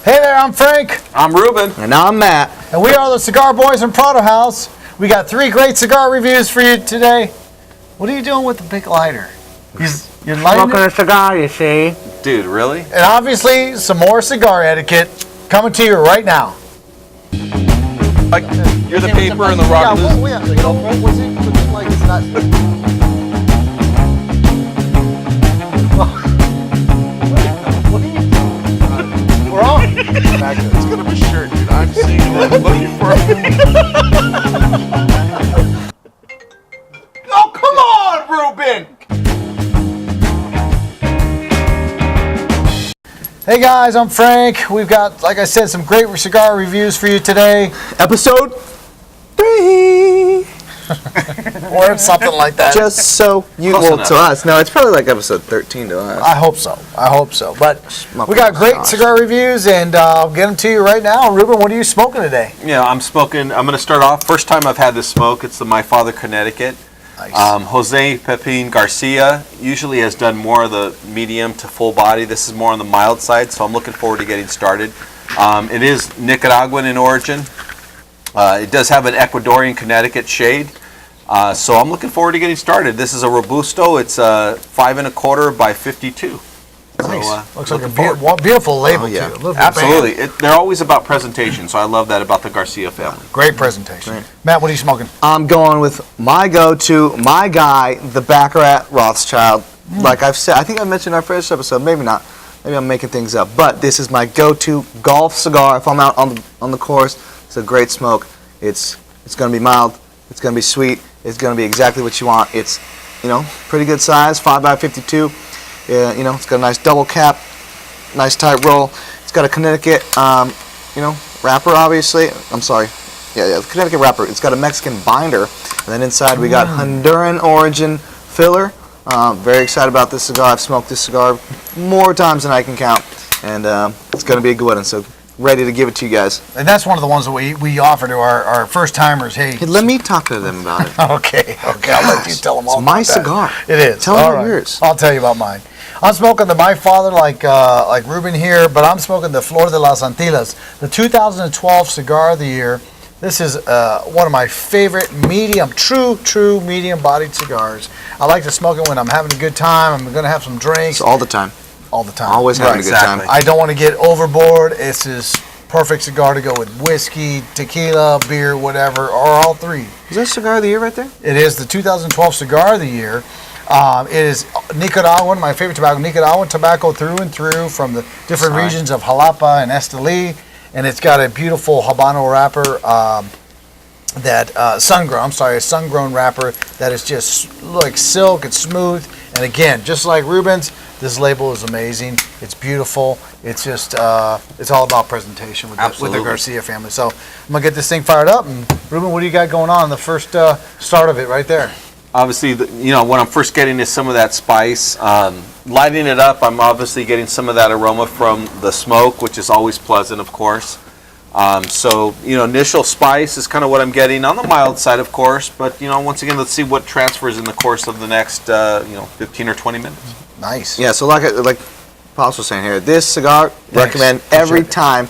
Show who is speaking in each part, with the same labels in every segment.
Speaker 1: Hey there, I'm Frank.
Speaker 2: I'm Ruben.
Speaker 3: And I'm Matt.
Speaker 1: And we are the Cigar Boys in Prado House. We got 3 great cigar reviews for you today. What are you doing with the big lighter? You're lighting
Speaker 3: Smoking a cigar, you see.
Speaker 2: Dude, really?
Speaker 1: And obviously, some more cigar etiquette coming to you right now.
Speaker 2: Like, you're the paper and the rock loose.
Speaker 1: Was it like it's not... We're on.
Speaker 2: It's gonna be shirt, dude. I'm seeing what I'm looking for. Oh, come on, Ruben!
Speaker 1: Hey guys, I'm Frank. We've got, like I said, some great cigar reviews for you today.
Speaker 3: Episode 3.
Speaker 1: Or something like that.
Speaker 3: Just so you, to us. No, it's probably like episode 13 to us.
Speaker 1: I hope so. But we got great cigar reviews, and I'll get them to you right now. Ruben, what are you smoking today?
Speaker 2: Yeah, I'm going to start off. First time I've had this smoke. It's the My Father Connecticut.
Speaker 1: Nice.
Speaker 2: Jose Pepin Garcia usually has done more of the medium to full body. This is more on the mild side, so I'm looking forward to getting started. It is Nicaraguan in origin. It does have an Ecuadorian Connecticut shade. So I'm looking forward to getting started. This is a Robusto. It's 5 1/4 by 52.
Speaker 1: Nice.
Speaker 2: So,
Speaker 1: looks like a beautiful label,
Speaker 3: yeah.
Speaker 1: too.
Speaker 2: Absolutely. They're always about presentation, so I love that about the Garcia family.
Speaker 1: Great presentation.
Speaker 3: Great.
Speaker 1: Matt, what are you smoking?
Speaker 3: I'm going with my go-to, my guy, the Bacarrat Rothschild. Like I've said, I think I mentioned in our first episode, maybe not. Maybe I'm making things up. But this is my go-to golf cigar. If I'm out on the course, it's a great smoke. It's going to be mild. It's going to be sweet. It's going to be exactly what you want. It's, pretty good size, 5 by 52. It's got a nice double cap, nice tight roll. It's got a Connecticut, wrapper, obviously. I'm sorry. Yeah, the Connecticut wrapper. It's got a Mexican binder. And then inside we got Honduran origin filler. Very excited about this cigar. I've smoked this cigar more times than I can count. And it's going to be a good one. So ready to give it to you guys.
Speaker 1: And that's one of the ones that we offer to our first-timers. Hey,
Speaker 3: Let me talk to them about it.
Speaker 1: Okay. I'll let you tell them all
Speaker 3: It's my
Speaker 1: about
Speaker 3: cigar.
Speaker 1: that. It is.
Speaker 3: Tell me about yours.
Speaker 1: I'll tell you about mine. I'm smoking the My Father like Ruben here, but I'm smoking the Flor de las Antillas, the 2012 Cigar of the Year. This is one of my favorite medium, true medium-bodied cigars. I like to smoke it when I'm having a good time. I'm going to have some drinks.
Speaker 3: It's all the time.
Speaker 1: All the time.
Speaker 3: Always having a good time.
Speaker 1: I don't want to get overboard. This is perfect cigar to go with whiskey, tequila, beer, whatever, or all 3.
Speaker 3: Is that Cigar of the Year right there?
Speaker 1: It is the 2012 Cigar of the Year. It is Nicaraguan, my favorite tobacco, Nicaraguan tobacco through and through from the different regions of Jalapa and Esteli. And it's got a beautiful Habano wrapper, a sun-grown wrapper that is just like silk. It's smooth. And again, just like Ruben's, this label is amazing. It's beautiful. It's just, it's all about presentation with the Garcia family. So I'm going to get this thing fired up. And Ruben, what do you got going on the first start of it right there?
Speaker 2: Obviously, when I'm first getting is some of that spice. Lighting it up, I'm obviously getting some of that aroma from the smoke, which is always pleasant, of course. Initial spice is kind of what I'm getting on the mild side, of course. But, once again, let's see what transfers in the course of the next, 15 or 20 minutes.
Speaker 1: Nice.
Speaker 3: Yeah, so like Pops was saying here, this cigar, recommend every time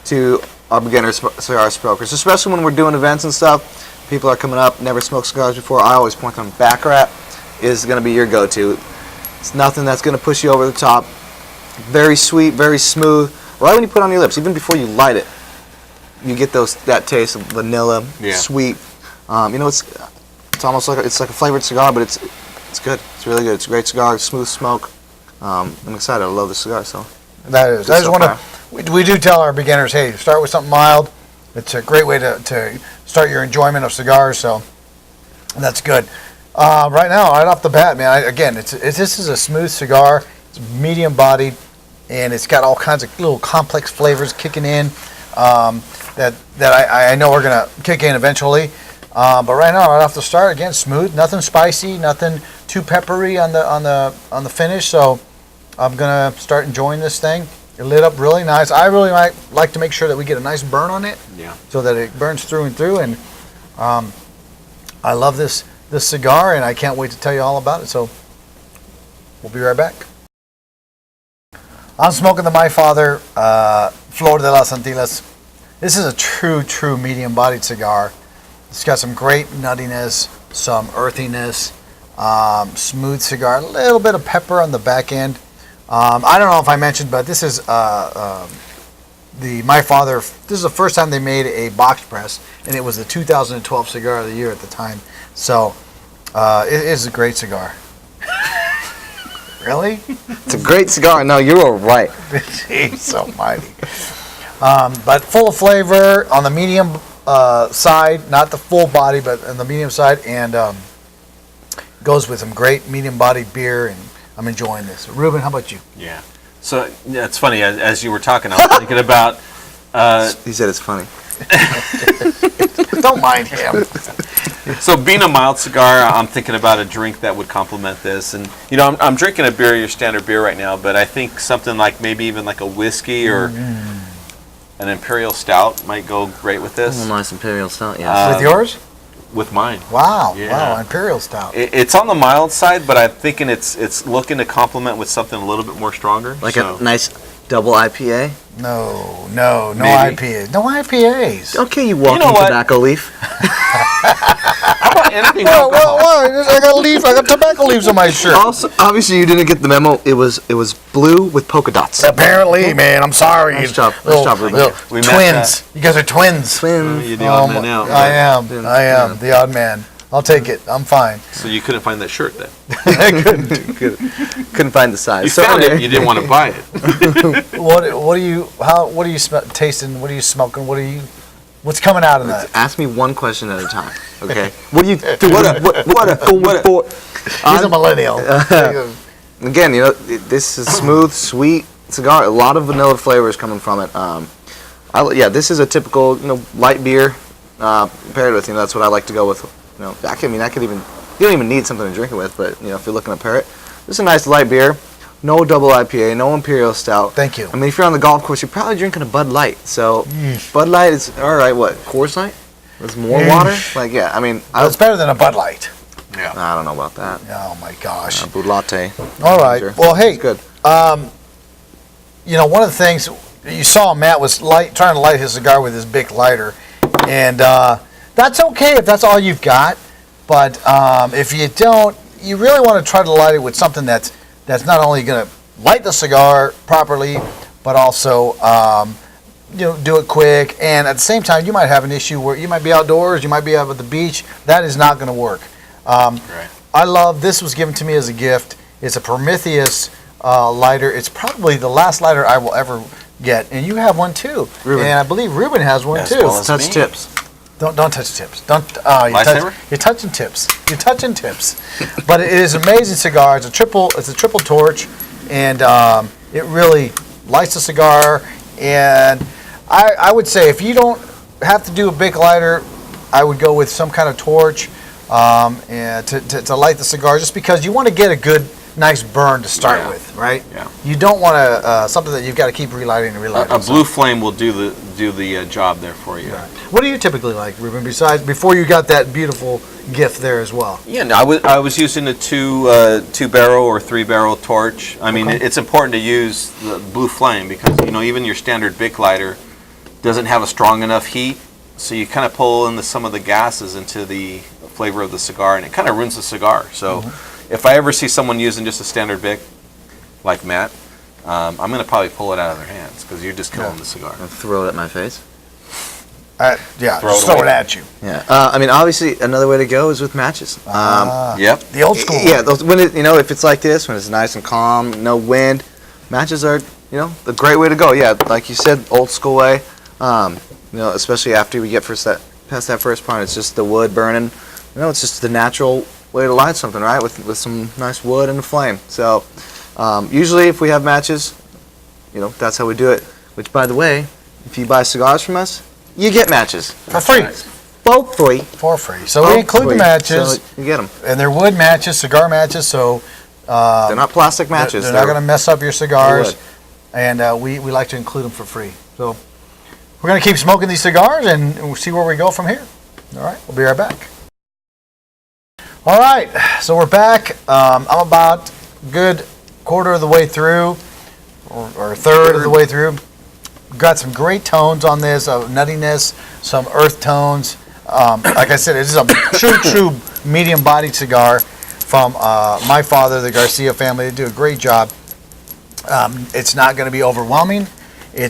Speaker 3: to our beginner cigar smokers, especially when we're doing events and stuff. People are coming up, never smoked cigars before. I always point them, Bacarrat is going to be your go-to. It's nothing that's going to push you over the top. Very sweet, very smooth. Right when you put it on your lips, even before you light it, you get that taste of vanilla, sweet. It's almost like it's like a flavored cigar, but it's good. It's really good. It's a great cigar, smooth smoke. I'm excited. I love this cigar. So
Speaker 1: that is. We do tell our beginners, hey, start with something mild. It's a great way to start your enjoyment of cigars. So that's good. Right now, right off the bat, man. This is a smooth cigar. It's medium bodied, and it's got all kinds of little complex flavors kicking in. That I know are gonna kick in eventually, but right now, right off the start, again, smooth, nothing spicy, nothing too peppery on the finish. So I'm gonna start enjoying this thing. It lit up really nice. I really like to make sure that we get a nice burn on it, so that it burns through and through. And I love this cigar, and I can't wait to tell you all about it. So we'll be right back. I'm smoking the My Father Flor de las Antillas. This is a true medium-bodied cigar. It's got some great nuttiness, some earthiness, smooth cigar, a little bit of pepper on the back end. I don't know if I mentioned, but this is the My Father. This is the first time they made a box press, and it was the 2012 Cigar of the Year at the time. So it is a great cigar. Really?
Speaker 3: It's a great cigar. No, you were right.
Speaker 1: Jeez almighty. But full of flavor on the medium side, not the full body, but on the medium side, and goes with some great medium-bodied beer, and I'm enjoying this. Ruben, how about you?
Speaker 2: Yeah. So yeah, it's funny, as you were talking, I was thinking about...
Speaker 3: He said it's funny.
Speaker 1: Don't mind him.
Speaker 2: So being a mild cigar, I'm thinking about a drink that would complement this. And, you know, I'm drinking a beer, your standard beer right now, but I think something like maybe even like a whiskey or an imperial stout might go great with this.
Speaker 3: Oh, nice imperial stout, yeah.
Speaker 1: With yours?
Speaker 2: With mine.
Speaker 1: Wow,
Speaker 2: Yeah.
Speaker 1: wow, Imperial Stout.
Speaker 2: It's on the mild side, but I'm thinking it's looking to complement with something a little bit more stronger.
Speaker 3: Like a nice double IPA.
Speaker 1: No
Speaker 2: Maybe.
Speaker 1: IPAs. No IPAs.
Speaker 3: Okay, you walking
Speaker 2: know what?
Speaker 3: tobacco leaf.
Speaker 2: How about anything
Speaker 1: Well,
Speaker 2: alcohol?
Speaker 1: I got tobacco leaves on my shirt.
Speaker 3: Also, obviously, you didn't get the memo. It was blue with polka dots.
Speaker 1: Apparently, man, I'm sorry.
Speaker 3: Nice job. Nice job, Ruben.
Speaker 1: Little
Speaker 2: We met
Speaker 1: twins. You guys are twins.
Speaker 3: Twins.
Speaker 2: You're the odd man out.
Speaker 1: I am the odd man. I'll take it. I'm fine.
Speaker 2: So you couldn't find that shirt then?
Speaker 1: I couldn't.
Speaker 3: Couldn't find the size.
Speaker 2: You found it, you didn't want to buy it.
Speaker 1: What are you tasting? What are you smoking? What's coming out of that?
Speaker 3: Ask me one question at a time, okay? What do you do? What?
Speaker 1: He's a millennial.
Speaker 3: Again, you know, this is smooth, sweet cigar. A lot of vanilla flavors coming from it. This is a typical, light beer paired with. That's what I like to go with. I could even. You don't even need something to drink it with, but if you're looking to pair it, this is a nice light beer. No double IPA, no imperial stout.
Speaker 1: Thank you.
Speaker 3: I mean, if you're on the golf course, you're probably drinking a Bud Light. So, Bud Light is all right. What Coors Light? With more water? Like, yeah. I mean,
Speaker 1: It's better than a Bud Light.
Speaker 2: Yeah.
Speaker 3: I don't know about that.
Speaker 1: Oh my gosh.
Speaker 3: Bud Latte.
Speaker 1: All right.
Speaker 3: Sure.
Speaker 1: Well, hey.
Speaker 3: It's good.
Speaker 1: One of the things you saw, Matt was trying to light his cigar with his big lighter, and that's okay if that's all you've got. But if you don't, you really want to try to light it with something that's not only going to light the cigar properly, but also do it quick. And at the same time, you might have an issue where you might be outdoors, you might be out at the beach. That is not going to work.
Speaker 2: Right.
Speaker 1: I love this. Was given to me as a gift. It's a Prometheus lighter. It's probably the last lighter I will ever get, and you have one too.
Speaker 3: Ruben.
Speaker 1: And I believe Ruben has one
Speaker 2: As
Speaker 1: too.
Speaker 2: well as
Speaker 3: Touch
Speaker 2: me.
Speaker 3: tips.
Speaker 1: Don't touch tips. Don't.
Speaker 2: Lightsaber?
Speaker 1: You're touching tips. You're touching tips. But it is an amazing cigar. It's a triple torch, and it really lights the cigar. And I would say if you don't have to do a big lighter, I would go with some kind of torch and to light the cigar, just because you want to get a good, nice burn to start with, right?
Speaker 2: Yeah.
Speaker 1: You don't want something that you've got to keep relighting and relighting.
Speaker 2: A blue flame will do the job there for you.
Speaker 1: Right. What do you typically like, Ruben? Besides, before you got that beautiful gift there as well.
Speaker 2: Yeah, no, I was using a two barrel or 3-barrel torch. I mean, it's important to use the blue flame because even your standard Bic lighter doesn't have a strong enough heat, so you kind of pull in some of the gases into the flavor of the cigar, and it kind of ruins the cigar. So, if I ever see someone using just a standard Bic, like Matt, I'm going to probably pull it out of their hands because you're just killing the cigar.
Speaker 3: And throw it at my face.
Speaker 1: Just throw it at you.
Speaker 3: Yeah. I mean, obviously, another way to go is with matches.
Speaker 2: Yep.
Speaker 1: The old school.
Speaker 3: Yeah. If it's like this, when it's nice and calm, no wind, matches are, the great way to go. Yeah, like you said, old school way. Especially after we get past that first part, it's just the wood burning. It's just the natural way to light something, right? With some nice wood and a flame. So, usually if we have matches, that's how we do it. Which, by the way, if you buy cigars from us, you get matches.
Speaker 1: For free.
Speaker 3: Both free.
Speaker 1: For free. So we include the matches.
Speaker 3: So you get them.
Speaker 1: And they're wood matches, cigar matches, so
Speaker 3: They're not plastic matches.
Speaker 1: they're not going to mess up your cigars.
Speaker 3: wood.
Speaker 1: And we like to include them for free. So we're going to keep smoking these cigars and we'll see where we go from here. All right, we'll be right back. All right, so we're back. I'm about a good quarter of the way through. or a third of the way through. Got some great tones on this, nuttiness, some earth tones. Like I said, it's a true medium-bodied cigar from My Father, the Garcia family. They do a great job. It's not going to be overwhelming. You're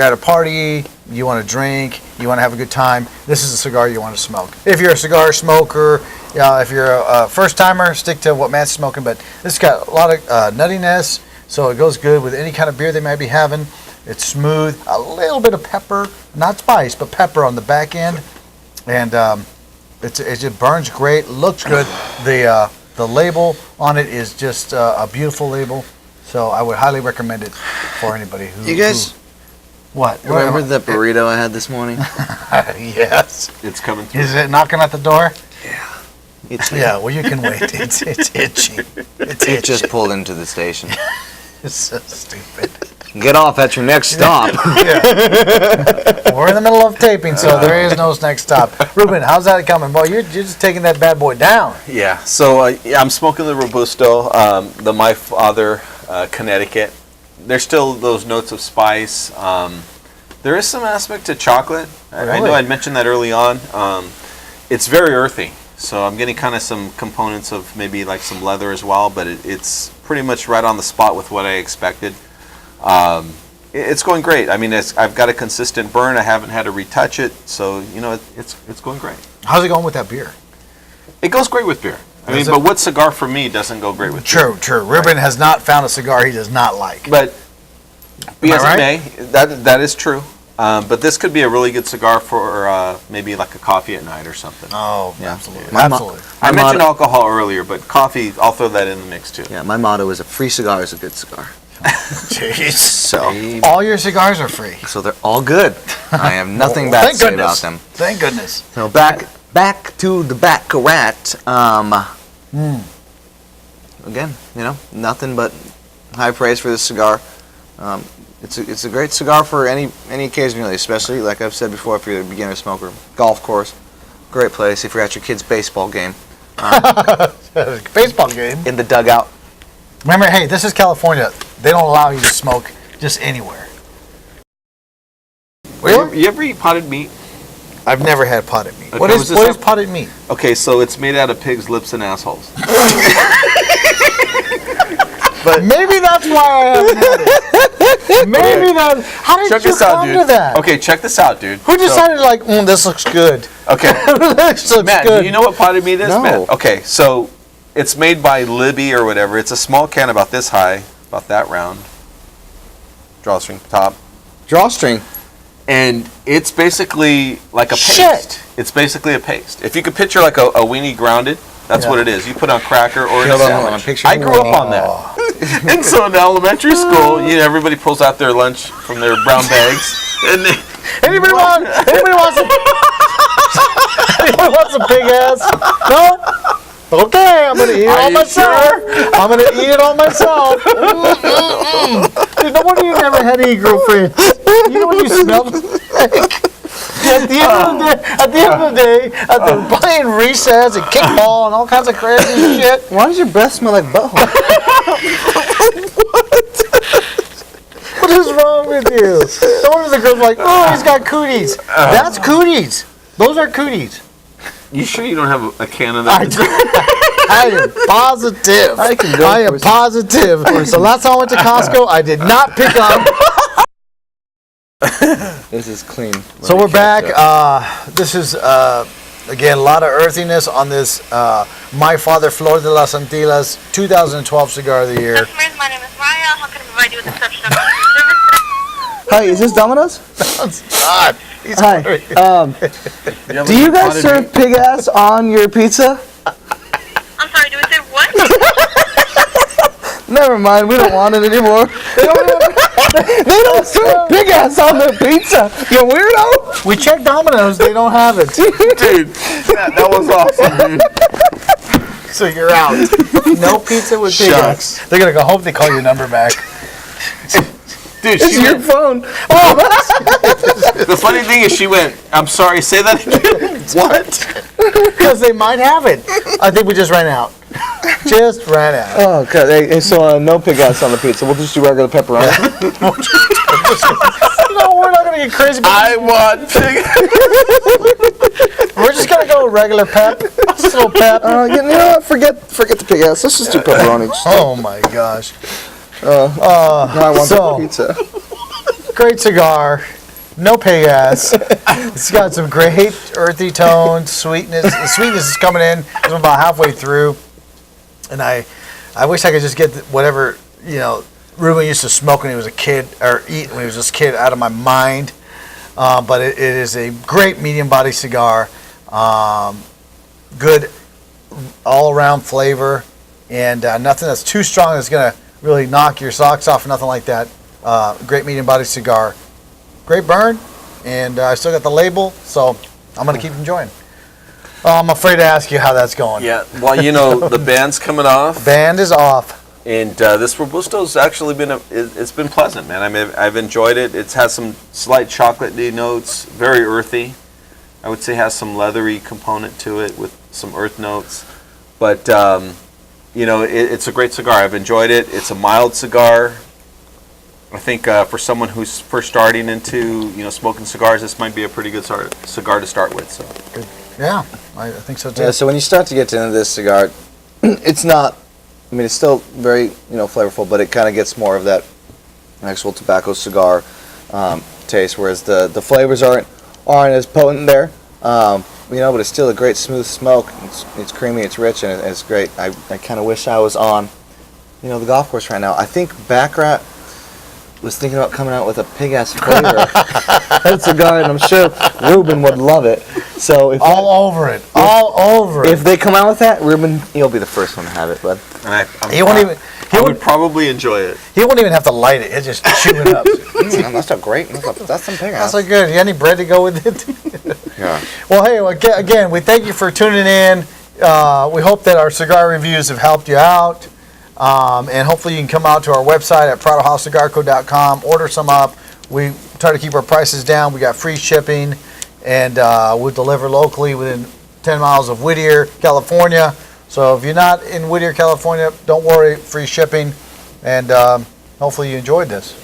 Speaker 1: at a party, you want to drink, you want to have a good time. This is a cigar you want to smoke. If you're a cigar smoker, if you're a first timer, stick to what Matt's smoking. But this has got a lot of nuttiness, so it goes good with any kind of beer they might be having. It's smooth, a little bit of pepper, not spice, but pepper on the back end, and it just burns great, looks good. The label on it is just a beautiful label, so I would highly recommend it for anybody who.
Speaker 3: You guys,
Speaker 1: what?
Speaker 3: remember the burrito I had this morning?
Speaker 1: Yes.
Speaker 2: It's coming through.
Speaker 1: Is it knocking at the door?
Speaker 3: Yeah. It's
Speaker 1: Yeah. Well, you can wait. It's itchy. It's itchy.
Speaker 3: It just pulled into the station.
Speaker 1: It's so stupid.
Speaker 3: Get off at your next stop.
Speaker 1: We're in the middle of taping, so there is no next stop. Ruben, how's that coming? Boy, you're just taking that bad boy down.
Speaker 2: Yeah, so I'm smoking the Robusto, the My Father Connecticut. There's still those notes of spice. There is some aspect to chocolate. I know
Speaker 1: Really?
Speaker 2: I'd mentioned that early on. It's very earthy, so I'm getting kind of some components of maybe like some leather as well, but it's pretty much right on the spot with what I expected. It's going great. I mean, I've got a consistent burn. I haven't had to retouch it, so it's going great.
Speaker 1: How's it going with that beer?
Speaker 2: It goes great with beer. I mean,
Speaker 1: Does it?
Speaker 2: but what cigar for me doesn't go great with beer?
Speaker 1: True. Ruben has not found a cigar he does not like.
Speaker 2: But be
Speaker 1: Am
Speaker 2: as
Speaker 1: I
Speaker 2: it may, that is true. But this could be a really good cigar for maybe like a coffee at night or something.
Speaker 1: Oh,
Speaker 3: Yeah.
Speaker 1: absolutely.
Speaker 3: My mo-
Speaker 1: Absolutely.
Speaker 2: I mentioned alcohol earlier, but coffee, I'll throw that in the mix too.
Speaker 3: Yeah, my motto is a free cigar is a good cigar.
Speaker 1: Jeez.
Speaker 3: So,
Speaker 1: All your cigars are free.
Speaker 3: so they're all good. I have nothing
Speaker 1: Well,
Speaker 3: bad to say about them.
Speaker 1: Thank goodness.
Speaker 3: So back to the Bacarrat. Again, nothing but high praise for this cigar. It's a great cigar for any occasion really, especially like I've said before, if you're a beginner smoker. Golf course, great place if you're at your kid's baseball game.
Speaker 1: Baseball game.
Speaker 3: In the dugout.
Speaker 1: Remember, hey, this is California. They don't allow you to smoke just anywhere.
Speaker 2: You ever eat potted meat?
Speaker 1: I've never had potted meat.
Speaker 2: Okay,
Speaker 1: What
Speaker 2: was
Speaker 1: is
Speaker 2: this
Speaker 1: potted meat?
Speaker 2: Okay, so it's made out of pigs' lips and assholes.
Speaker 1: But maybe that's why I haven't had it. Maybe that. How did
Speaker 2: Check
Speaker 1: you
Speaker 2: this out,
Speaker 1: come
Speaker 2: dude.
Speaker 1: to that?
Speaker 2: Okay, check this out, dude.
Speaker 1: Who decided this looks good?
Speaker 2: Okay,
Speaker 1: This looks
Speaker 2: Matt,
Speaker 1: good.
Speaker 2: do you know what potted meat is,
Speaker 3: No.
Speaker 2: Matt? Okay, so it's made by Libby or whatever. It's a small can about this high, about that round, drawstring top,
Speaker 3: Drawstring.
Speaker 2: and it's basically like a paste.
Speaker 1: Shit.
Speaker 2: It's basically a paste. If you could picture like a weenie grounded, that's what it is. You put on cracker or in a
Speaker 3: Hold on,
Speaker 2: sandwich.
Speaker 3: picture
Speaker 2: I
Speaker 3: it.
Speaker 2: grew up on that. And so in elementary school, everybody pulls out their lunch from their brown bags, and they,
Speaker 1: Anybody want some big ass? No? Okay, I'm gonna eat it
Speaker 2: Are
Speaker 1: all
Speaker 2: you
Speaker 1: myself.
Speaker 2: sure?
Speaker 1: I'm gonna eat it all myself. Dude, no wonder you never had any girlfriends. You know what you smell like? At the end of the day, after playing recess and kickball and all kinds of crazy shit.
Speaker 3: Why does your breath smell like butthole?
Speaker 1: What is wrong with you? No wonder the girls are like, oh, he's got cooties. That's cooties. Those are cooties.
Speaker 2: you sure you don't have a can of
Speaker 1: I,
Speaker 2: that?
Speaker 1: I am positive.
Speaker 3: I
Speaker 1: am positive. The last time I went to Costco, I did not pick up.
Speaker 3: This is clean.
Speaker 1: So we're back. This is, again, a lot of earthiness on this My Father Flor de las Antillas 2012 Cigar of the Year.
Speaker 4: Customers, my name is Maya. How can I provide you with exceptional customer service?
Speaker 3: Hi, is this Domino's?
Speaker 1: God, he's
Speaker 3: Hi.
Speaker 1: hungry.
Speaker 3: Do you guys serve pig ass on your pizza?
Speaker 4: I'm sorry, do we say what?
Speaker 3: Never mind, we don't want it anymore. They don't serve pig ass on their pizza. You weirdo.
Speaker 1: We checked Domino's, they don't have it.
Speaker 2: Dude, that was awesome, dude.
Speaker 1: So you're out. No pizza with pig ass.
Speaker 2: Shucks.
Speaker 1: They're going to go home, they call your number back.
Speaker 2: Dude,
Speaker 3: It's
Speaker 2: she
Speaker 3: your
Speaker 2: went,
Speaker 3: phone.
Speaker 2: the funny thing is she went, I'm sorry, say that again. What?
Speaker 1: Because they might have it. I think we just ran out. Just ran out.
Speaker 3: Oh, God. Hey, so no pig ass on the pizza. We'll just do regular pepperoni.
Speaker 1: No, we're not gonna get crazy.
Speaker 2: I want pig.
Speaker 1: We're just gonna go with regular pep. Just a little pep.
Speaker 3: You know what? Forget the pig ass. Let's just do pepperoni.
Speaker 1: Oh my gosh.
Speaker 3: Now I want
Speaker 1: so-
Speaker 3: the pizza.
Speaker 1: Great cigar. No pig ass. It's got some great earthy tones, sweetness. The sweetness is coming in. I'm about halfway through, and I wish I could just get whatever Ruben used to smoke when he was a kid, or eat when he was just a kid, out of my mind. But it is a great medium body cigar. Good all around flavor, and nothing that's too strong that's gonna really knock your socks off. Nothing like that. Great medium body cigar. Great burn, and I still got the label, so I'm going to keep enjoying. I'm afraid to ask you how that's going.
Speaker 2: Yeah, well, the band's coming off,
Speaker 1: Band is off.
Speaker 2: and this Robusto's actually it's been pleasant, man. I mean, I've enjoyed it. It has some slight chocolatey notes, very earthy. I would say has some leathery component to it with some earth notes, but it's a great cigar. I've enjoyed it. It's a mild cigar. I think for someone who's first starting into smoking cigars, this might be a pretty good cigar to start with. So
Speaker 1: Yeah, I think so too.
Speaker 3: Yeah, so when you start to get into this cigar, it's not, it's still very, flavorful, but it kind of gets more of that actual tobacco cigar taste, whereas the flavors aren't as potent there. But it's still a great smooth smoke. It's creamy, it's rich, and it's great. I kind of wish I was on, the golf course right now. I think Bacarrat was thinking about coming out with a pig-ass flavor that cigar, and I'm sure Ruben would love it. So
Speaker 1: All over it.
Speaker 3: if they come out with that, Ruben, you'll be the first one to have it, bud.
Speaker 2: and
Speaker 1: He
Speaker 2: would probably enjoy it.
Speaker 1: He won't even have to light it. He'll just chew it up.
Speaker 3: That's not great. That's some pig-ass.
Speaker 1: That's so good. You got any bread to go with it?
Speaker 3: Yeah.
Speaker 1: Well, hey, again, we thank you for tuning in. We hope that our cigar reviews have helped you out. And hopefully you can come out to our website at pradohousecigarco.com, order some up. We try to keep our prices down. We got free shipping, and we'll deliver locally within 10 miles of Whittier, California. So if you're not in Whittier, California, don't worry, free shipping. And hopefully you enjoyed this,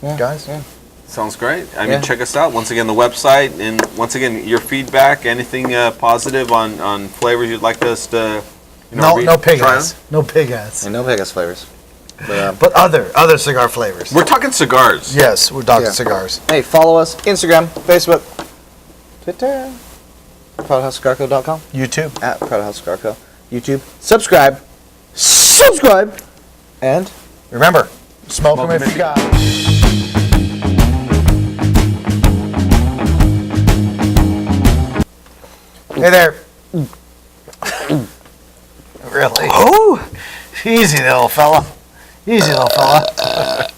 Speaker 1: guys.
Speaker 3: Yeah.
Speaker 2: Sounds great. I mean, check us out. Once again, the website, and once again, your feedback, anything positive on flavors you'd like us to
Speaker 1: No pig
Speaker 2: try
Speaker 1: ass. No pig ass.
Speaker 3: And no pig-ass flavors.
Speaker 1: But other cigar flavors.
Speaker 2: We're talking cigars.
Speaker 1: Yes, we're talking
Speaker 3: Yeah.
Speaker 1: cigars.
Speaker 3: Hey, follow us. Instagram, Facebook, Twitter, PradoHouseCigarCo.com,
Speaker 1: YouTube.
Speaker 3: at PradoHouseCigarCo, YouTube. Subscribe, and
Speaker 1: Remember, smoke them if you got 'em. Hey there. Really?
Speaker 3: oh.
Speaker 1: Easy, little fella. Easy, little fella.